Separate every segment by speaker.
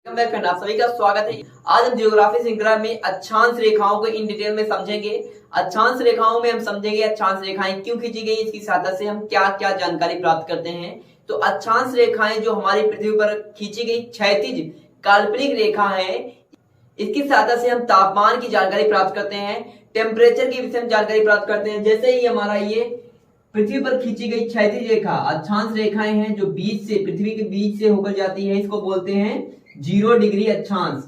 Speaker 1: आप सभी का स्वागत है। आज हम ज्योग्राफी श्रृंखला में अक्षांश रेखाओं को इन डिटेल में समझेंगे। अक्षांश रेखाओं में हम समझेंगे अक्षांश रेखाएं क्यों खींची गई, इसकी सहायता से हम क्या क्या जानकारी प्राप्त करते हैं। तो अक्षांश रेखाएं जो हमारी पृथ्वी पर खींची गई क्षैतिज काल्पनिक रेखा है, इसकी सहायता से हम तापमान की जानकारी प्राप्त करते हैं, टेम्परेचर की विषय में जानकारी प्राप्त करते हैं। जैसे ही हमारा ये पृथ्वी पर खींची गई क्षैतिज रेखा अक्षांश रेखाएं हैं जो बीच से पृथ्वी के बीच से होकर जाती है, इसको बोलते हैं 0 डिग्री अक्षांश।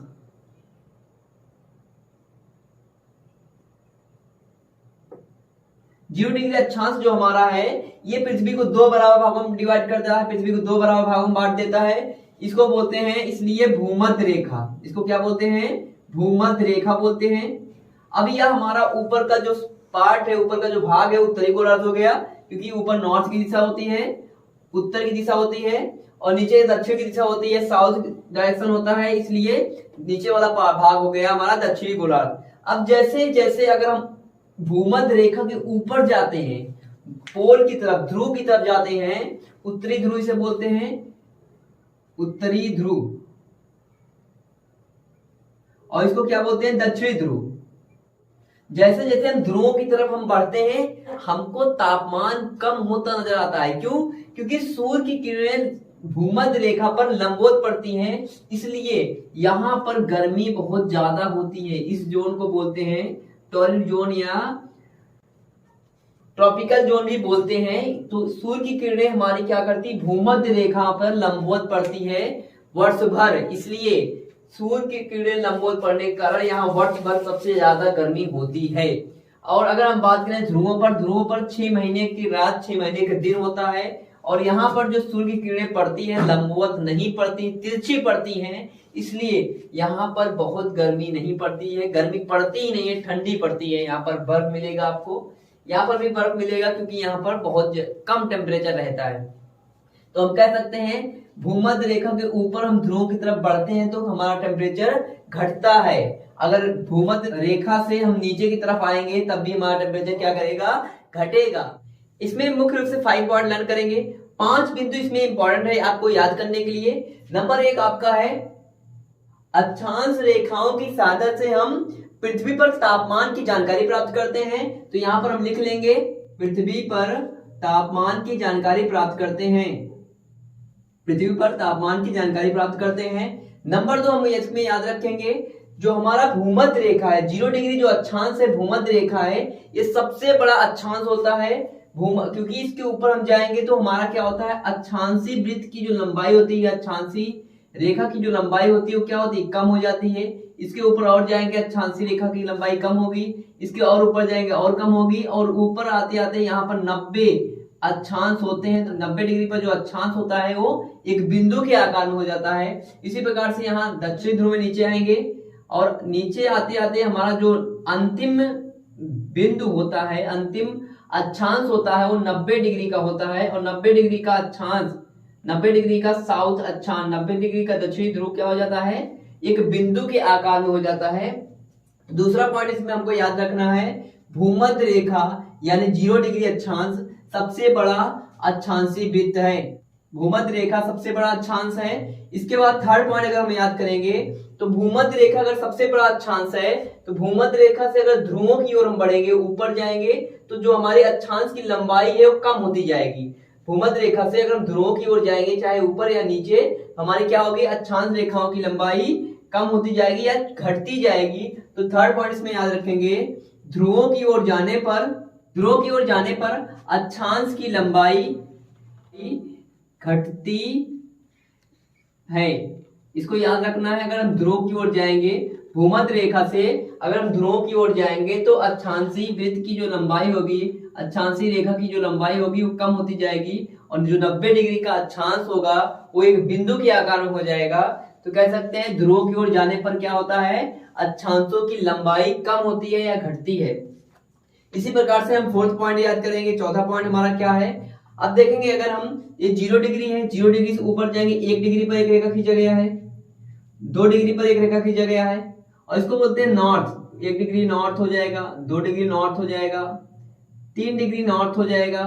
Speaker 1: जीरो डिग्री अक्षांश जो हमारा है ये पृथ्वी को दो बराबर भागों में डिवाइड कर देता है, पृथ्वी को दो बराबर भागों में बांट देता है। इसको बोलते हैं इसलिए भूमध्य रेखा। इसको क्या बोलते हैं? भूमध्य रेखा बोलते हैं। अब यह हमारा ऊपर का जो पार्ट है, ऊपर का जो भाग है उत्तरी गोलार्ध हो गया, क्योंकि ऊपर नॉर्थ की दिशा होती है, उत्तर की दिशा होती है, और नीचे दक्षिण की दिशा होती है, साउथ डायरेक्शन होता है, इसलिए नीचे वाला भाग हो गया हमारा दक्षिणी गोलार्ध। अब जैसे जैसे अगर हम भूमध्य रेखा के ऊपर जाते हैं, पोल की तरफ, ध्रुव की तरफ जाते हैं, उत्तरी ध्रुव इसे बोलते हैं उत्तरी ध्रुव, और इसको क्या बोलते हैं? दक्षिणी ध्रुव। जैसे जैसे हम ध्रुवों की तरफ हम बढ़ते हैं, हमको तापमान कम होता नजर आता है। क्यों? क्योंकि सूर्य की किरणें भूमध्य रेखा पर लंबवत पड़ती हैं, इसलिए यहां पर गर्मी बहुत ज्यादा होती है। इस जोन को बोलते हैं टॉरिड जोन या ट्रॉपिकल जोन भी बोलते हैं। तो सूर्य की किरणें हमारी क्या करती? भूमध्य रेखा पर लंबवत पड़ती है वर्ष भर, इसलिए सूर्य की किरणें लंबवत पड़ने के कारण यहाँ वर्ष भर सबसे ज्यादा गर्मी होती है। और अगर हम बात करें ध्रुवों पर 6 महीने की रात 6 महीने का दिन होता है, और यहाँ पर जो सूर्य की किरणें पड़ती है लंबवत नहीं पड़ती, तिरछी पड़ती हैं, इसलिए यहाँ पर बहुत गर्मी नहीं पड़ती है, गर्मी पड़ती ही नहीं है, ठंडी पड़ती है। यहाँ पर बर्फ मिलेगा आपको, यहाँ पर भी बर्फ मिलेगा, क्योंकि यहाँ पर बहुत कम टेम्परेचर रहता है। तो हम कह सकते हैं भूमध्य रेखा के ऊपर हम ध्रुवों की तरफ बढ़ते हैं तो हमारा टेम्परेचर घटता है। अगर भूमध्य रेखा से हम नीचे की तरफ आएंगे तब भी हमारा टेम्परेचर क्या करेगा? घटेगा। इसमें मुख्य रूप से 5 पॉइंट लर्न करेंगे। 5 बिंदु इसमें इंपॉर्टेंट है आपको याद करने के लिए। नंबर 1 आपका है अक्षांश रेखाओं की सहायता से हम पृथ्वी पर तापमान की जानकारी प्राप्त करते हैं। तो यहां पर हम लिख लेंगे पृथ्वी पर तापमान की जानकारी प्राप्त करते हैं, पृथ्वी पर तापमान की जानकारी प्राप्त करते हैं। नंबर 2 हम इसमें याद रखेंगे जो हमारा भूमध्य रेखा है, 0 डिग्री जो अक्षांश है, भूमध्य रेखा है, ये सबसे बड़ा अक्षांश होता है। क्योंकि इसके ऊपर हम जाएंगे तो हमारा क्या होता है? अक्षांशी वृत्त की जो लंबाई होती है, अक्षांशी रेखा की जो लंबाई होती है वो क्या होती है? कम हो जाती है। इसके ऊपर और जाएंगे अक्षांशी रेखा की लंबाई कम होगी, इसके और ऊपर जाएंगे और कम होगी, और ऊपर आते आते यहाँ पर 90 अक्षांश होते हैं। तो 90 डिग्री पर जो अक्षांश होता है वो एक बिंदु के आकार में हो जाता है। इसी प्रकार से यहाँ दक्षिण ध्रुव में नीचे आएंगे, और नीचे आते आते हमारा जो अंतिम बिंदु होता है, अंतिम अक्षांश होता है, वो 90 डिग्री का होता है। और 90 डिग्री का अक्षांश, 90 डिग्री का साउथ अक्षांश, 90 डिग्री का दक्षिणी ध्रुव क्या हो जाता है? एक बिंदु के आकार में हो जाता है। दूसरा पॉइंट इसमें हमको याद रखना है, भूमध्य रेखा यानी 0 डिग्री अक्षांश सबसे बड़ा अक्षांशी वृत्त है। भूमध्य रेखा सबसे बड़ा अक्षांश है। इसके बाद थर्ड पॉइंट अगर हम याद करेंगे तो भूमध्य रेखा अगर सबसे बड़ा अक्षांश है तो भूमध्य रेखा से अगर ध्रुवों की ओर हम बढ़ेंगे, ऊपर जाएंगे, तो जो हमारे अक्षांश की लंबाई है वो कम होती जाएगी। भूमध्य रेखा से अगर हम ध्रुवों की ओर जाएंगे, चाहे ऊपर या नीचे, हमारी क्या होगी? अक्षांश रेखाओं की लंबाई कम होती जाएगी या घटती जाएगी। तो थर्ड पॉइंट इसमें याद रखेंगे, ध्रुवों की ओर जाने पर अक्षांश की लंबाई घटती है। इसको याद रखना है। अगर हम ध्रुव की ओर जाएंगे, भूमध्य रेखा से अगर हम ध्रुवों की ओर जाएंगे तो अक्षांशी वृत्त की जो लंबाई होगी, अक्षांशी रेखा की जो लंबाई होगी वो कम होती जाएगी, और जो 90 डिग्री का अक्षांश होगा वो एक बिंदु के आकार में हो जाएगा। तो कह सकते हैं ध्रुवों की ओर जाने पर क्या होता है? अक्षांशों की लंबाई कम होती है या घटती है। इसी प्रकार से हम 4th पॉइंट याद करेंगे। चौथा पॉइंट हमारा क्या है? अब देखेंगे अगर हम ये 0 डिग्री है, 0 डिग्री से ऊपर जाएंगे, 1 डिग्री पर एक रेखा खींचा गया है, 2 डिग्री पर एक रेखा खींचा गया है, और इसको बोलते हैं नॉर्थ। 1 डिग्री नॉर्थ हो जाएगा, 2 डिग्री नॉर्थ हो जाएगा, 3 डिग्री नॉर्थ हो जाएगा।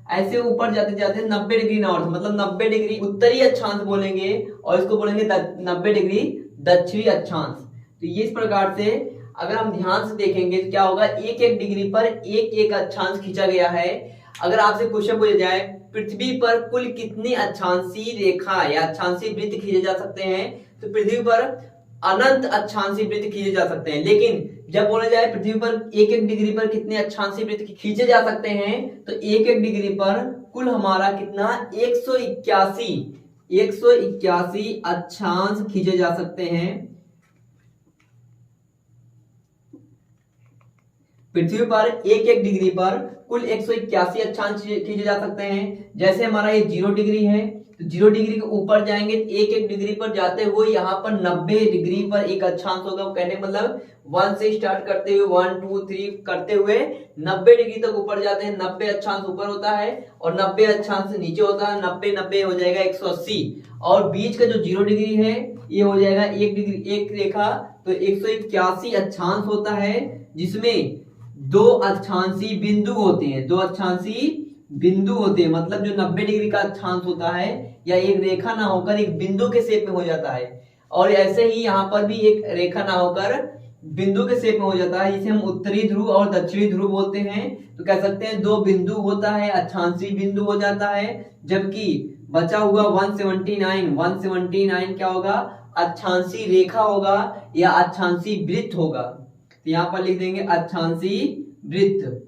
Speaker 1: ऐसे ऊपर जाते जाते 90 डिग्री नॉर्थ, मतलब 90 डिग्री उत्तरी अक्षांश बोलेंगे और इसको बोलेंगे 90 डिग्री दक्षिणी अक्षांश। तो ये इस प्रकार से अगर हम ध्यान से देखेंगे तो क्या होगा, एक एक डिग्री पर एक एक अक्षांश खींचा गया है। अगर आपसे क्वेश्चन पूछा जाए पृथ्वी पर कुल कितनी अक्षांशीय रेखा या अक्षांशीय वृत्त खींचे जा सकते हैं, तो पृथ्वी पर अनंत अक्षांशीय वृत्त खींचे जा सकते हैं। लेकिन जब बोला जाए पृथ्वी पर एक एक डिग्री पर कितने अक्षांशीय वृत्त खींचे जा सकते हैं, तो एक एक डिग्री पर कुल हमारा कितना 181 अक्षांश खींचे जा सकते हैं। पृथ्वी पर एक एक डिग्री पर कुल 181 अक्षांश खींचे जा सकते हैं। जैसे हमारा ये 0 डिग्री है, तो 0 डिग्री के ऊपर जाएंगे एक एक डिग्री पर जाते हुए यहाँ पर 90 डिग्री पर एक अक्षांश होगा। कहने मतलब 1 से स्टार्ट करते हुए 1 2 3 करते हुए 90 डिग्री तक ऊपर जाते हैं। 90 अक्षांश ऊपर होता है और 90 अक्षांश नीचे होता है। 90 90 हो जाएगा 180 और बीच का जो 0 डिग्री है ये हो जाएगा 1 डिग्री, एक रेखा, तो 181 अक्षांश होता है, जिसमें 2 अक्षांशीय बिंदु होते हैं। 2 अक्षांशीय बिंदु होते हैं, मतलब जो 90 डिग्री का अक्षांश होता है या एक रेखा ना होकर एक बिंदु के शेप में हो जाता है। और ऐसे ही यहाँ पर भी एक रेखा ना होकर बिंदु के शेप में हो जाता है, जिसे हम उत्तरी ध्रुव और दक्षिणी ध्रुव बोलते हैं। तो कह सकते हैं 2 बिंदु होता है, अक्षांशीय बिंदु हो जाता है, जबकि बचा हुआ 179 क्या होगा, अक्षांशीय रेखा होगा या अक्षांशीय वृत्त होगा। तो यहाँ पर लिख देंगे अक्षांशीय वृत्त।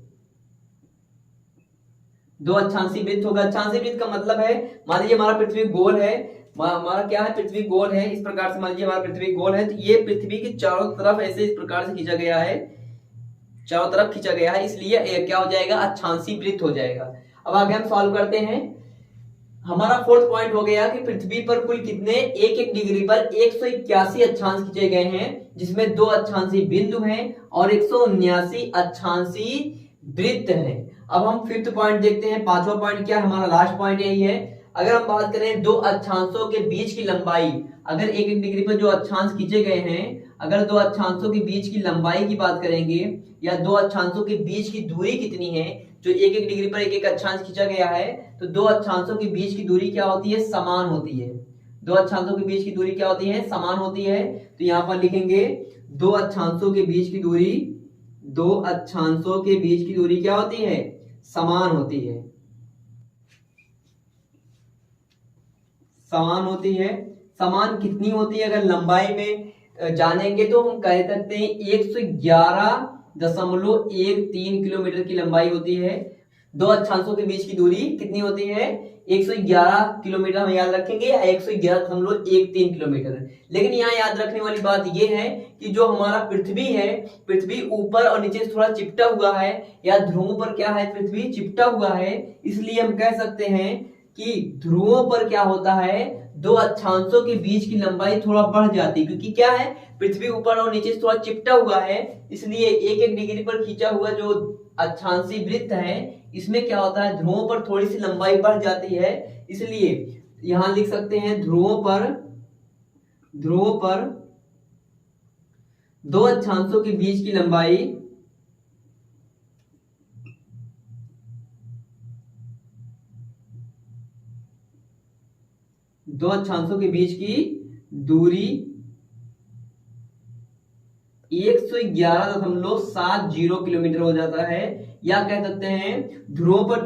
Speaker 1: 2 अक्षांशीय वृत्त होगा। अक्षांशीय वृत्त का मतलब है, मान लीजिए हमारा पृथ्वी गोल है, हमारा क्या है, पृथ्वी गोल है। इस प्रकार से मान लीजिए हमारा पृथ्वी गोल है, तो ये पृथ्वी की चारों तरफ ऐसे इस प्रकार से खींचा गया है, चारों तरफ खींचा गया है, इसलिए क्या हो जाएगा, अक्षांशीय वृत्त हो जाएगा। अब आगे हम सॉल्व करते हैं। हमारा 4th पॉइंट हो गया कि पृथ्वी पर कुल कितने एक एक डिग्री पर 181 अक्षांश खींचे गए हैं, जिसमें 2 अक्षांशीय बिंदु हैं और 179 अक्षांशीय वृत्त हैं। अब हम 5th पॉइंट देखते हैं। 5वां पॉइंट क्या है, हमारा लास्ट पॉइंट यही है। अगर हम बात करें 2 अक्षांशों के बीच की लंबाई, अगर एक एक डिग्री पर जो अक्षांश खींचे गए हैं, अगर 2 अक्षांशों के बीच की लंबाई की बात करेंगे या 2 अक्षांशों के बीच की दूरी कितनी है, जो एक एक डिग्री पर एक एक अक्षांश खींचा गया है, तो 2 अक्षांशों के बीच की दूरी क्या होती है, समान होती है। 2 अक्षांशों के बीच की दूरी क्या होती है, समान होती है। तो यहाँ पर लिखेंगे 2 अक्षांशों के बीच की दूरी, 2 अक्षांशों के बीच की दूरी क्या होती है, समान होती है, समान होती है। समान कितनी होती है, अगर लंबाई में जानेंगे तो हम कह सकते हैं 111.13 किलोमीटर की लंबाई होती है। 2 अक्षांशों के बीच की दूरी कितनी होती है, 111 किलोमीटर हम याद रखेंगे, 111.13 किलोमीटर। लेकिन यहाँ याद रखने वाली बात यह है कि जो हमारा पृथ्वी है, पृथ्वी ऊपर और नीचे से थोड़ा चिपटा हुआ है, या ध्रुवों पर क्या है, पृथ्वी चिपटा हुआ है, इसलिए हम कह सकते हैं कि ध्रुवों पर क्या होता है, 2 अक्षांशों के बीच की लंबाई थोड़ा बढ़ जाती है, क्योंकि क्या है, पृथ्वी ऊपर और नीचे से थोड़ा चिपटा हुआ है, इसलिए एक एक डिग्री पर खींचा हुआ जो अक्षांशीय वृत्त है, इसमें क्या होता है, ध्रुवों पर थोड़ी सी लंबाई बढ़ जाती है। इसलिए यहां लिख सकते हैं ध्रुवों पर 2 अक्षांशों के बीच की लंबाई 2 अक्षांशों के बीच की दूरी 111.70 किलोमीटर हो जाता है। या कह सकते हैं ध्रुवों पर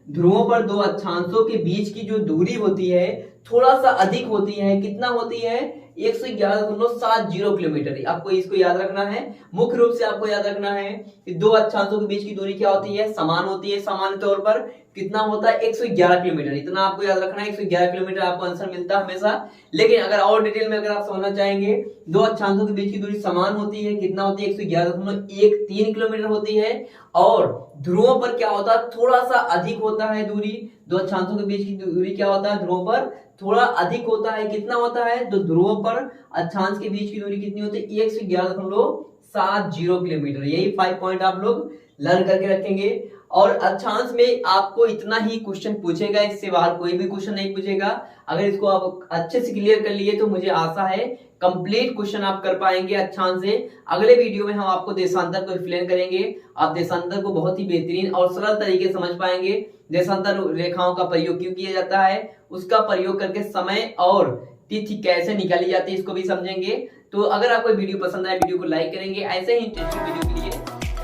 Speaker 1: ध्रुवों पर 2 अक्षांशों के बीच की जो दूरी होती है थोड़ा सा अधिक होती है। कितना होती है, 111.70 किलोमीटर। आपको इसको याद रखना है, मुख्य रूप से आपको याद रखना है कि 2 अक्षांशों के बीच की दूरी क्या होती है, समान होती है। सामान्य तौर पर कितना होता है, 111 किलोमीटर। इतना आपको याद रखना है, 111 किलोमीटर आपको आंसर मिलता है हमेशा। लेकिन अगर और डिटेल में अगर आप समझना चाहेंगे, 2 अक्षांशों के बीच की दूरी समान होती है, कितना होती है, 111.13 किलोमीटर होती है। और ध्रुवों पर क्या होता है, थोड़ा सा अधिक होता है दूरी। 2 अक्षांशों के बीच की दूरी क्या होता है, ध्रुवों पर थोड़ा अधिक होता है। कितना होता है, तो ध्रुवों पर अक्षांश के बीच की दूरी कितनी होती है, 111.70 किलोमीटर। यही 5 पॉइंट आप लोग लर्न करके रखेंगे। और अक्षांश में आपको इतना ही क्वेश्चन पूछेगा, इससे बाहर कोई भी क्वेश्चन नहीं पूछेगा। अगर इसको आप अच्छे से क्लियर कर लिए तो मुझे आशा है कंप्लीट क्वेश्चन आप कर पाएंगे अक्षांश से। अगले वीडियो में हम आपको देशांतर को एक्सप्लेन करेंगे, आप देशांतर को बहुत ही बेहतरीन और सरल तरीके से समझ पाएंगे। देशांतर रेखाओं का प्रयोग क्यों किया जाता है, उसका प्रयोग करके समय और तिथि कैसे निकाली जाती है, इसको भी समझेंगे। तो अगर आपको वीडियो पसंद आए वीडियो को लाइक करेंगे, ऐसे ही इंटरेस्टिंग वीडियो के लिए